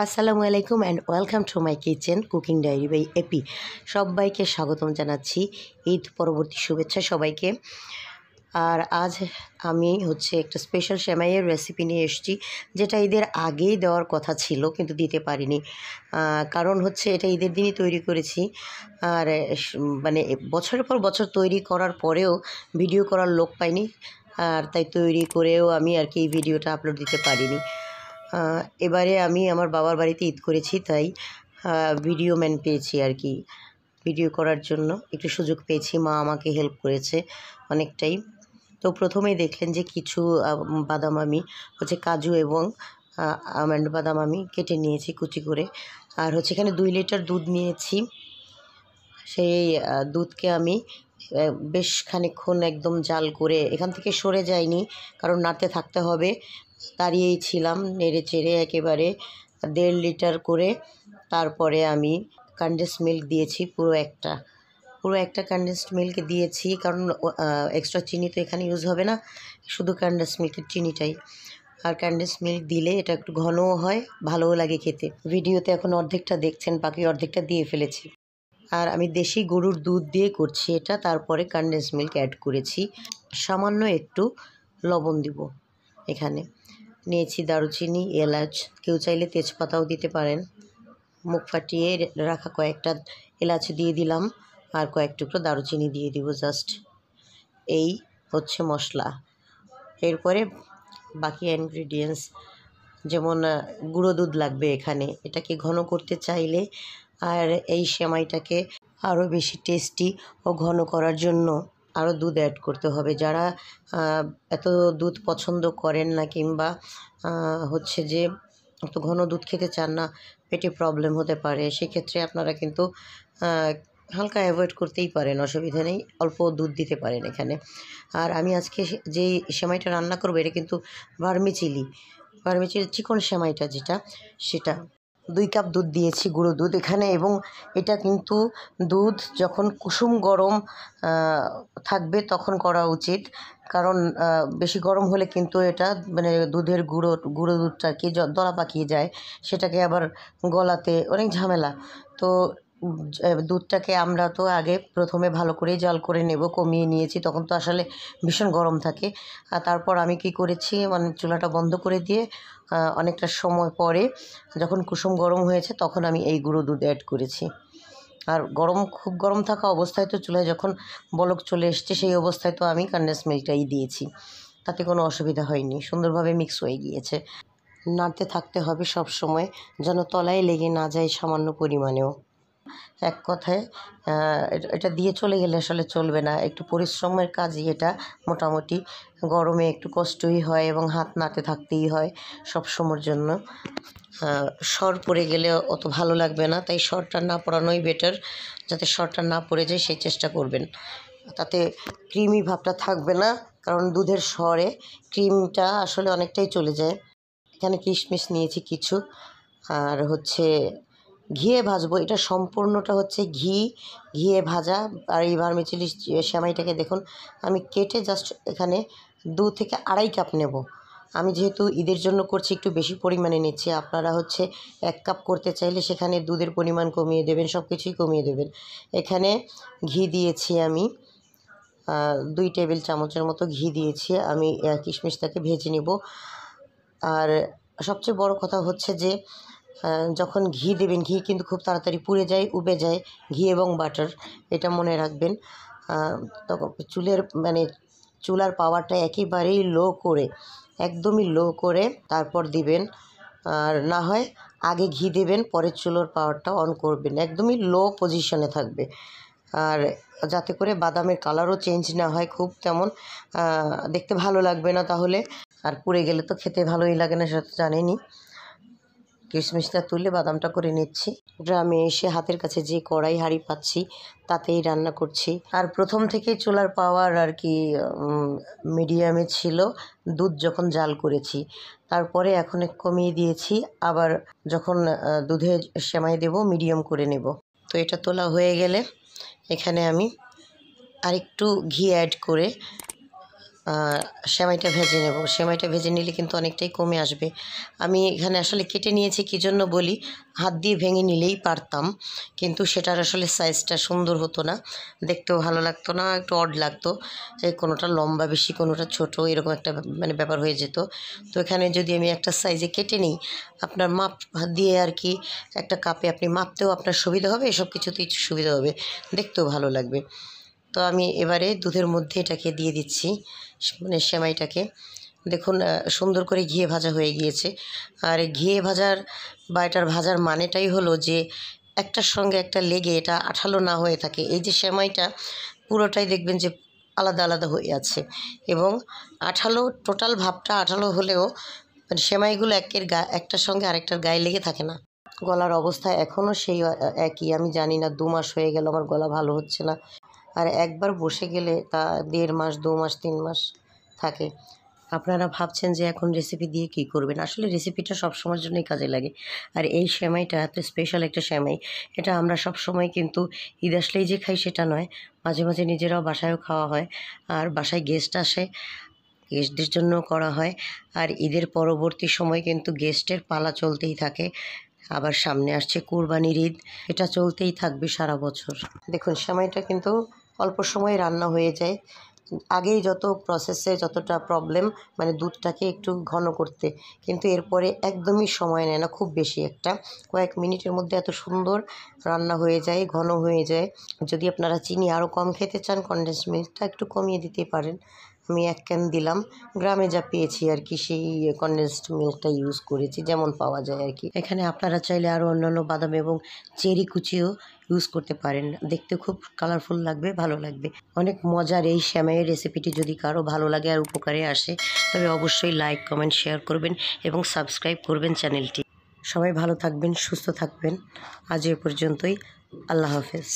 আসসালামু আলাইকুম and welcome to my kitchen cooking diary by AP. সবাইকে স্বাগতম জানাচ্ছি, ঈদ পরবর্তী শুভেচ্ছা সবাইকে। আর আজ আমি একটা স্পেশাল সেমাইয়ের রেসিপি নিয়ে এসেছি, যেটা ঈদের আগেই দেওয়ার কথা ছিল কিন্তু দিতে পারিনি। কারণ এটা ঈদের দিনই তৈরি করেছি। আর মানে বছরের পর বছর তৈরি করার পরেও ভিডিও করার লোক পাইনি, আর তাই তৈরি করেও আমি এই ভিডিওটা আপলোড দিতে পারিনি। এবারে আমি আমার বাবার বাড়িতে ঈদ করেছি, তাই ভিডিও ম্যান পেয়েছি ভিডিও করার জন্য একটু সুযোগ পেয়েছি। মা আমাকে হেল্প করেছে অনেকটাই। তো প্রথমেই দেখলেন যে কিছু বাদাম আমি কাজু এবং আমন্ড বাদাম আমি কেটে নিয়েছি কুচি করে। আর এখানে 2 লিটার দুধ নিয়েছি। সেই দুধকে আমি বেশ খানিকক্ষণ একদম জাল করে এখান থেকে সরে যাইনি, কারণ নাড়তে থাকতে হবে। দাঁড়িয়েই ছিলাম নেড়ে চেড়ে একেবারে 1.5 লিটার করে। তারপরে আমি কনডেন্সড মিল্ক দিয়েছি, পুরো একটা কনডেন্সড মিল্ক দিয়েছি, কারণ এক্সট্রা চিনি তো এখানে ইউজ হবে না, শুধু কনডেন্সড মিল্কের চিনিটাই। আর কনডেন্সড মিল্ক দিলে এটা একটু ঘনও হয়, ভালোও লাগে খেতে। ভিডিওতে এখন অর্ধেকটা দেখছেন, বাকি অর্ধেকটা দিয়ে ফেলেছি। আর আমি দেশি গরুর দুধ দিয়ে করছি এটা। তারপরে কনডেন্সড মিল্ক অ্যাড করেছি, সামান্য একটু লবণ দিব। এখানে নিয়েছি দারুচিনি, এলাচ, কেউ চাইলে তেজপাতাও দিতে পারেন। মুখ ফাটিয়ে রাখা কয়েকটা এলাচ দিয়ে দিলাম, আর কয়েক টুকরো দারুচিনি দিয়ে দিব জাস্ট। এই মশলা। এরপরে বাকি ইনগ্রিডিয়েন্টস, যেমন গুঁড়ো দুধ লাগবে এখানে, এটাকে ঘন করতে চাইলে আর এই সেমাইটাকে আরও বেশি টেস্টি ও ঘন করার জন্য আরও দুধ অ্যাড করতে হবে। যারা এত দুধ পছন্দ করেন না, কিংবা যে এত ঘন দুধ খেতে চান না, পেটে প্রবলেম হতে পারে, সেক্ষেত্রে আপনারা কিন্তু হালকা অ্যাভয়েড করতেই পারেন, অসুবিধা নেই, অল্প দুধ দিতে পারেন এখানে। আর আমি আজকে যেই সেমাইটা রান্না করবো, এটা কিন্তু ভার্মিচিলি চিকন সেমাইটা সেটা 2 কাপ দুধ দিয়েছি, গুঁড়ো দুধ এখানে। এবং এটা কিন্তু দুধ যখন কুসুম গরম থাকবে তখন করা উচিত, কারণ বেশি গরম হলে কিন্তু এটা দুধের গুঁড়ো দুধটা দলা পাকিয়ে যায়, সেটাকে আবার গলাতে অনেক ঝামেলা। তো দুধটাকে আমরা তো আগে প্রথমে ভালো করে জাল করে নেব, কমিয়ে নিয়েছি, তখন তো আসলে ভীষণ গরম থাকে। আর তারপর আমি কি করেছি, চুলাটা বন্ধ করে দিয়ে অনেকটা সময় পরে যখন কুসুম গরম হয়েছে, তখন আমি এই গুঁড়ো দুধ অ্যাড করেছি। আর খুব গরম থাকা অবস্থায় তো চুলায় যখন বলক চলে এসছে, সেই অবস্থায় তো আমি কনডেন্সড মিল্কটাই দিয়েছি, তাতে কোনো অসুবিধা হয়নি, সুন্দরভাবে মিক্স হয়ে গিয়েছে। নাড়তে থাকতে হবে সব সময়, যেন তলায় লেগে না যায় সামান্য পরিমাণেও। এক কথায় এটা দিয়ে চলে গেলে আসলে চলবে না, একটু পরিশ্রমের কাজই এটা। মোটামুটি গরমে একটু কষ্টই হয় এবং হাত নাড়তে থাকতেই হয় সব সময়ের জন্য। সর পড়ে গেলে অত ভালো লাগবে না, তাই সরটা না পড়ানোই বেটার। যাতে সরটা না পড়ে যায় সেই চেষ্টা করবেন, তাতে ক্রিমি ভাবটা থাকবে না, কারণ দুধের সরে ক্রিমটা আসলে অনেকটাই চলে যায়। এখানে কিশমিশ নিয়েছি কিছু, আর ঘিয়ে ভাজবো। এটা সম্পূর্ণটা ঘিয়ে ভাজা। আর এই ভার্মিচুলি সেমাইটাকে দেখুন, আমি কেটে জাস্ট এখানে 2 থেকে আড়াই কাপ নেব। আমি যেহেতু ঈদের জন্য করছি, একটু বেশি পরিমাণে নিচ্ছি। আপনারা 1 কাপ করতে চাইলে সেখানে দুধের পরিমাণ কমিয়ে দেবেন, সব কিছুই কমিয়ে দেবেন। এখানে ঘি দিয়েছি আমি 2 টেবিল চামচের মতো ঘি দিয়েছি। আমি কিশমিশটাকে ভেজে নেব। আর সবচেয়ে বড় কথা যে যখন ঘি দেবেন, ঘি কিন্তু খুব তাড়াতাড়ি পুড়ে যায়, উবে যায়, ঘি এবং বাটার, এটা মনে রাখবেন। তখন চুলার পাওয়ারটা একেবারেই একদমই লো করে তারপর দিবেন। আর না হয় আগে ঘি দেবেন, পরে চুলার পাওয়ারটা অন করবেন, একদমই লো পজিশনে থাকবে। আর যাতে করে বাদামের কালারও চেঞ্জ না হয়, খুব তেমন দেখতে ভালো লাগবে না তাহলে। আর পুড়ে গেলে তো খেতে ভালোই লাগে না, সেটা তো জানেনই। কিশমিশটা তুলে বাদামটা করে নিচ্ছি। গ্রামে এসে হাতের কাছে যে কড়াই হাঁড়ি পাচ্ছি, তাতেই রান্না করছি। আর প্রথম থেকে চুলার পাওয়ার মিডিয়ামে ছিল দুধ যখন জাল করেছি। তারপরে এখন কমিয়ে দিয়েছি, আবার যখন দুধে সেমাই দেব মিডিয়াম করে নেব। তো এটা তোলা হয়ে গেলে এখানে আমি আরেকটু ঘি অ্যাড করে সেমাইটা ভেজে নেব। সেমাইটা ভেজে নিলে কিন্তু অনেকটাই কমে আসবে। আমি এখানে আসলে কেটে নিয়েছি কী জন্য বলি, হাত দিয়ে ভেঙে নিলেই পারতাম, কিন্তু সেটার আসলে সাইজটা সুন্দর হতো না, দেখতেও ভালো লাগতো না, একটু অড লাগতো। কোনোটা লম্বা বেশি, কোনোটা ছোট, এরকম একটা মানে ব্যাপার হয়ে যেত। তো এখানে যদি আমি একটা সাইজে কেটে নিই, আপনার মাপ দিয়ে আর কি একটা কাপে আপনি মাপতেও আপনার সুবিধা হবে, এসব কিছুতেই সুবিধা হবে, দেখতেও ভালো লাগবে। তো আমি এবারে দুধের মধ্যে এটাকে দিয়ে দিচ্ছি, মানে সেমাইটাকে। দেখুন সুন্দর করে ঘিয়ে ভাজা হয়ে গিয়েছে। আর ঘিয়ে ভাজার বা এটার ভাজার মানেটাই হলো যে একটার সঙ্গে একটা লেগে এটা আঠালো না হয়ে থাকে। এই যে সেমাইটা পুরোটাই দেখবেন যে আলাদা আলাদা হয়ে আছে, এবং আঠালো, টোটাল ভাবটা আঠালো হলেও মানে সেমাইগুলো একটার সঙ্গে আরেকটার গায়ে লেগে থাকে না। গলার অবস্থা এখনও সেই একই। আমি জানি না, 2 মাস হয়ে গেল আমার গলা ভালো হচ্ছে না। আর একবার বসে গেলে তা 1.5 মাস, 2 মাস, 3 মাস থাকে। আপনারা ভাবছেন যে এখন রেসিপি দিয়ে কী করবেন, আসলে রেসিপিটা সবসময়ের জন্যই কাজে লাগে। আর এই সেমাইটা এত স্পেশাল একটা সেমাই, এটা আমরা সবসময় কিন্তু ঈদ আসলেই যে খাই সেটা নয়, মাঝে মাঝে নিজেরাও বাসায়ও খাওয়া হয়। আর বাসায় গেস্ট আসে, গেস্টদের জন্য করা হয়। আর ঈদের পরবর্তী সময় কিন্তু গেস্টের পালা চলতেই থাকে। আবার সামনে আসছে কুরবানির ঈদ, এটা চলতেই থাকবে সারা বছর। দেখুন সেমাইটা কিন্তু অল্প সময়ে রান্না হয়ে যায়। আগেই যত প্রসেসে যতটা প্রবলেম, মানে দুধটাকে একটু ঘন করতে, কিন্তু এরপরে একদমই সময় নেয় না খুব বেশি একটা, কয়েক মিনিটের মধ্যে এত সুন্দর রান্না হয়ে যায়, ঘন হয়ে যায়। যদি আপনারা চিনি আরও কম খেতে চান, কনডেন্স মিল্কটা একটু কমিয়ে দিতে পারেন। আমি 1 ক্যান দিলাম, গ্রামে যা পেয়েছি আর কি সেই কনডেন্সড মিল্কটা ইউজ করেছি, যেমন পাওয়া যায় আর কি। এখানে আপনারা চাইলে আরও অন্যান্য বাদাম এবং চেরি কুচিও ইউজ করতে পারেন, দেখতে খুব কালারফুল লাগবে, ভালো লাগবে। অনেক মজার এই সেমাইয়ের রেসিপিটি যদি কারো ভালো লাগে আর উপকারে আসে, তবে অবশ্যই লাইক, কমেন্ট, শেয়ার করবেন এবং সাবস্ক্রাইব করবেন চ্যানেলটি। সবাই ভালো থাকবেন, সুস্থ থাকবেন। আজ এ পর্যন্তই। আল্লাহ হাফেজ।